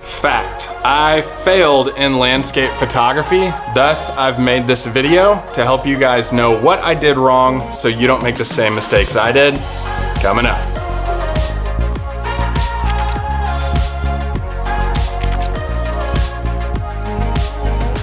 Fact, I failed in landscape photography, thus I've made this video to help you guys know what I did wrong so you don't make the same mistakes I did. Coming up.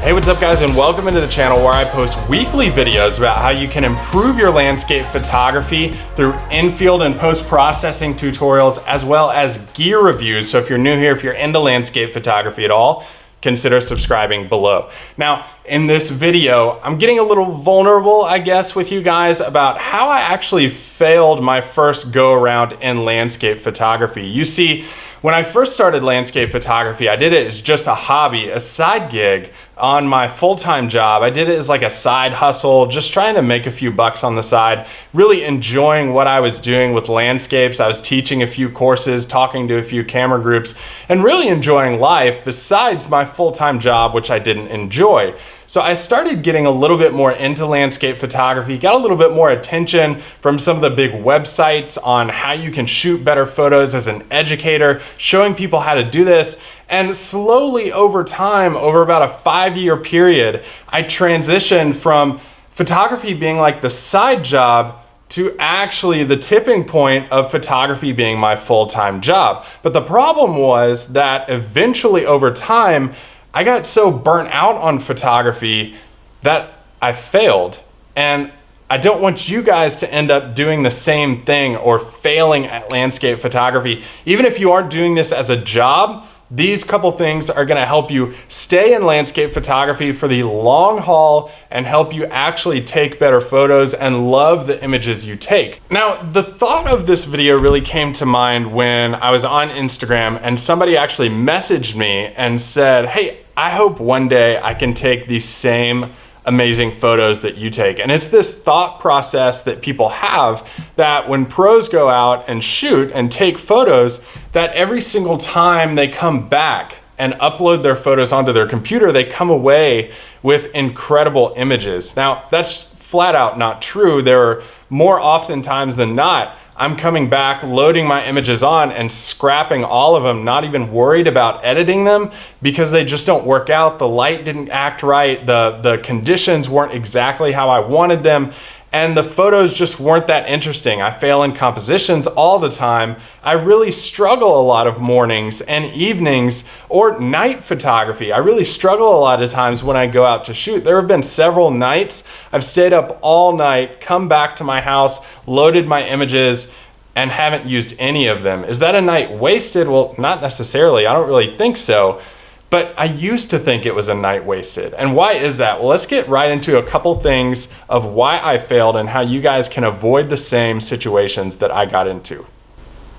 Hey, what's up guys, and welcome into the channel where I post weekly videos about how you can improve your landscape photography through in-field and post-processing tutorials, as well as gear reviews. So if you're new here, if you're into landscape photography at all, consider subscribing below. Now, in this video, I'm getting a little vulnerable, I guess, with you guys about how I actually failed my first go around in landscape photography. You see, when I first started landscape photography, I did it as just a hobby, a side gig on my full-time job. I did it as like a side hustle, just trying to make a few bucks on the side, really enjoying what I was doing with landscapes. I was teaching a few courses, talking to a few camera groups, and really enjoying life besides my full-time job, which I didn't enjoy. So I started getting a little bit more into landscape photography, got a little bit more attention from some of the big websites on how you can shoot better photos as an educator, showing people how to do this. And slowly over time, over about a 5-year period, I transitioned from photography being like the side job to actually the tipping point of photography being my full-time job. But the problem was that eventually over time, I got so burnt out on photography that I failed. And I don't want you guys to end up doing the same thing or failing at landscape photography. Even if you aren't doing this as a job, these couple things are gonna help you stay in landscape photography for the long haul and help you actually take better photos and love the images you take. Now, the thought of this video really came to mind when I was on Instagram and somebody actually messaged me and said, hey, I hope one day I can take these same amazing photos that you take. And it's this thought process that people have that when pros go out and shoot and take photos, that every single time they come back and upload their photos onto their computer, they come away with incredible images. Now, that's flat out not true. There are more often times than not, I'm coming back, loading my images on and scrapping all of them, not even worried about editing them because they just don't work out. The light didn't act right. The conditions weren't exactly how I wanted them. And the photos just weren't that interesting. I fail in compositions all the time. I really struggle a lot of mornings and evenings or night photography. I really struggle a lot of times when I go out to shoot. There have been several nights I've stayed up all night, come back to my house, loaded my images, and haven't used any of them. Is that a night wasted? Well, not necessarily. I don't really think so. But I used to think it was a night wasted. And why is that? Well, let's get right into a couple things of why I failed and how you guys can avoid the same situations that I got into.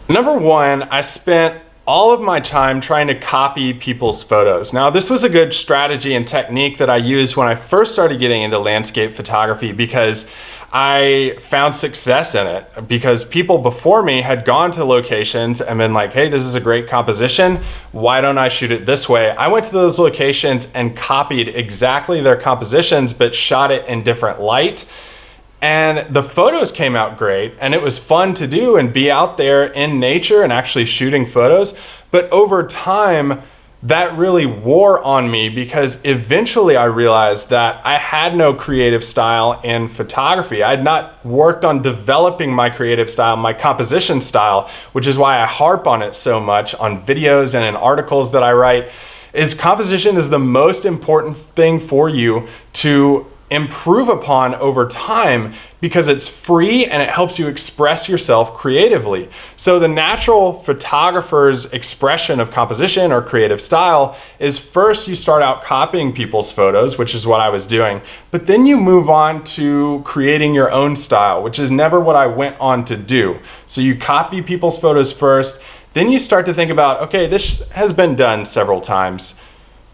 Number one, I spent all of my time trying to copy people's photos. Now, this was a good strategy and technique that I used when I first started getting into landscape photography because I found success in it because people before me had gone to locations and been like, hey, this is a great composition. Why don't I shoot it this way? I went to those locations and copied exactly their compositions, but shot it in different light. And the photos came out great and it was fun to do and be out there in nature and actually shooting photos. But over time, that really wore on me because eventually I realized that I had no creative style in photography. I had not worked on developing my creative style, my composition style, which is why I harp on it so much on videos and in articles that I write, is composition is the most important thing for you to improve upon over time because it's free and it helps you express yourself creatively. So the natural photographer's expression of composition or creative style is first you start out copying people's photos, which is what I was doing, but then you move on to creating your own style, which is never what I went on to do. So you copy people's photos first, then you start to think about, okay, this has been done several times.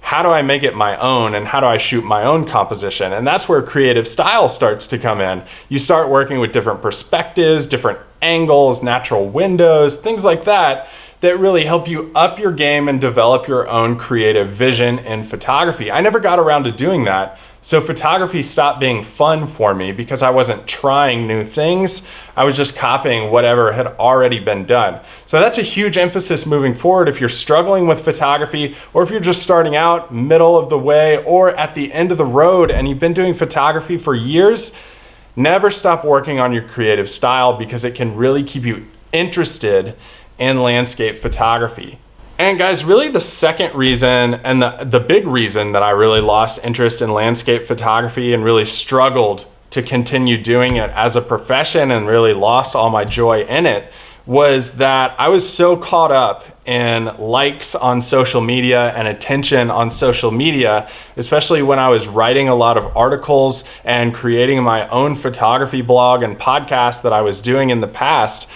How do I make it my own and how do I shoot my own composition? And that's where creative style starts to come in. You start working with different perspectives, different angles, natural windows, things like that really help you up your game and develop your own creative vision in photography. I never got around to doing that So photography stopped being fun for me because I wasn't trying new things. I was just copying whatever had already been done. So that's a huge emphasis moving forward if you're struggling with photography, or if you're just starting out middle of the way or at the end of the road and you've been doing photography for years. Never stop working on your creative style because it can really keep you interested in landscape photography. And guys, really the second reason and the big reason that I really lost interest in landscape photography and really struggled to continue doing it as a profession and really lost all my joy in it was that I was so caught up in likes on social media and attention on social media, especially when I was writing a lot of articles and creating my own photography blog and podcast that I was doing in the past.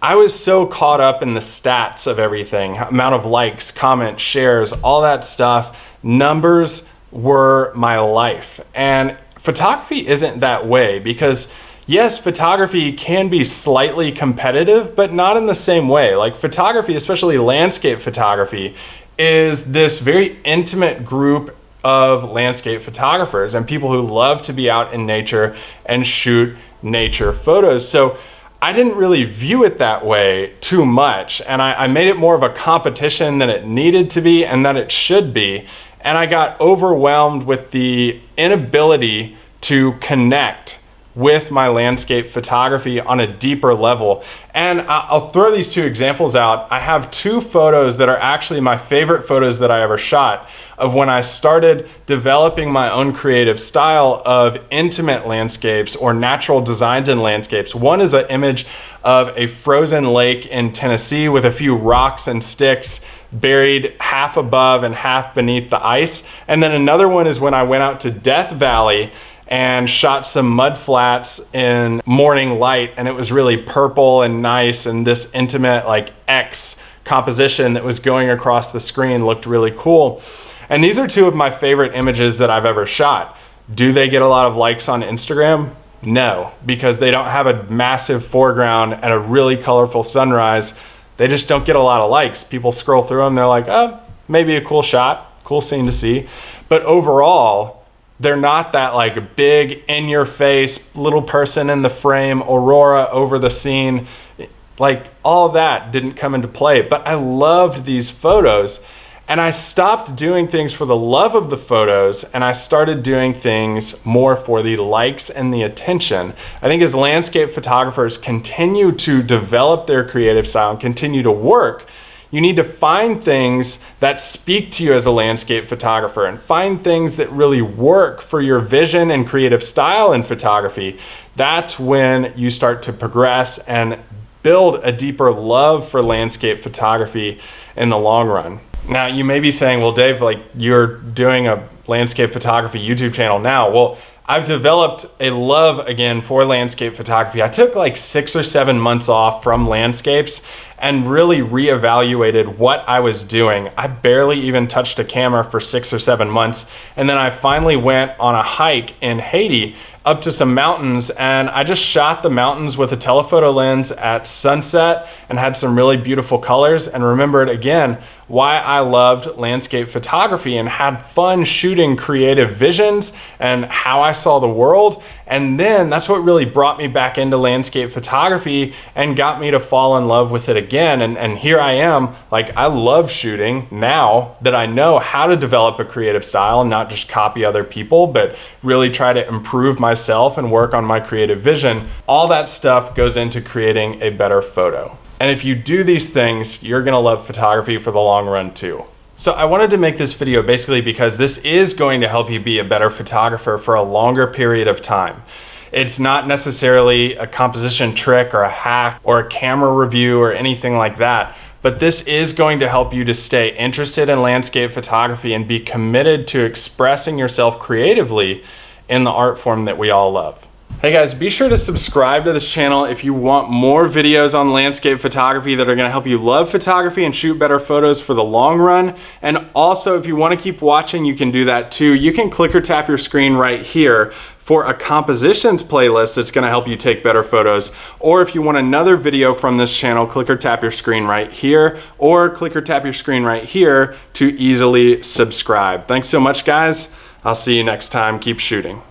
I was so caught up in the stats of everything, amount of likes, comments, shares, all that stuff. Numbers were my life. And photography isn't that way because yes, photography can be slightly competitive, but not in the same way. Like photography, especially landscape photography, is this very intimate group of landscape photographers and people who love to be out in nature and shoot nature photos. So I didn't really view it that way too much, and I made it more of a competition than it needed to be and that it should be. And I got overwhelmed with the inability to connect with my landscape photography on a deeper level. And I'll throw these two examples out. I have two photos that are actually my favorite photos that I ever shot of when I started developing my own creative style of intimate landscapes or natural designs in landscapes. One is an image of a frozen lake in Tennessee with a few rocks and sticks buried half above and half beneath the ice. And then another one is when I went out to Death Valley and shot some mud flats in morning light, and it was really purple and nice, and this intimate like X composition that was going across the screen looked really cool. And these are two of my favorite images that I've ever shot. Do they get a lot of likes on Instagram? No, because they don't have a massive foreground and a really colorful sunrise. They just don't get a lot of likes. People scroll through them, they're like, oh, maybe a cool shot, cool scene to see. But overall, they're not that like big in your face little person in the frame aurora over the scene. Like all that didn't come into play, but I loved these photos and I stopped doing things for the love of the photos and I started doing things more for the likes and the attention. I think as landscape photographers continue to develop their creative style and continue to work, you need to find things that speak to you as a landscape photographer and find things that really work for your vision and creative style in photography. That's when you start to progress and build a deeper love for landscape photography in the long run. Now, you may be saying, well, Dave, like you're doing a landscape photography YouTube channel now. Well, I've developed a love again for landscape photography. I took like 6 or 7 months off from landscapes and really reevaluated what I was doing. I barely even touched a camera for 6 or 7 months. And then I finally went on a hike in Haiti up to some mountains, and I just shot the mountains with a telephoto lens at sunset and had some really beautiful colors, and remembered again why I loved landscape photography and had fun shooting creative visions and how I saw the world. And then that's what really brought me back into landscape photography and got me to fall in love with it again. And here I am, like I love shooting now that I know how to develop a creative style and not just copy other people, but really try to improve myself and work on my creative vision. All that stuff goes into creating a better photo. And if you do these things, you're gonna love photography for the long run too. So I wanted to make this video basically because this is going to help you be a better photographer for a longer period of time. It's not necessarily a composition trick or a hack or a camera review or anything like that, but this is going to help you to stay interested in landscape photography and be committed to expressing yourself creatively in the art form that we all love. Hey guys, be sure to subscribe to this channel if you want more videos on landscape photography that are going to help you love photography and shoot better photos for the long run. And also, if you want to keep watching, you can do that too. You can click or tap your screen right here for a compositions playlist that's going to help you take better photos. Or if you want another video from this channel, click or tap your screen right here, or click or tap your screen right here to easily subscribe. Thanks so much, guys. I'll see you next time. Keep shooting.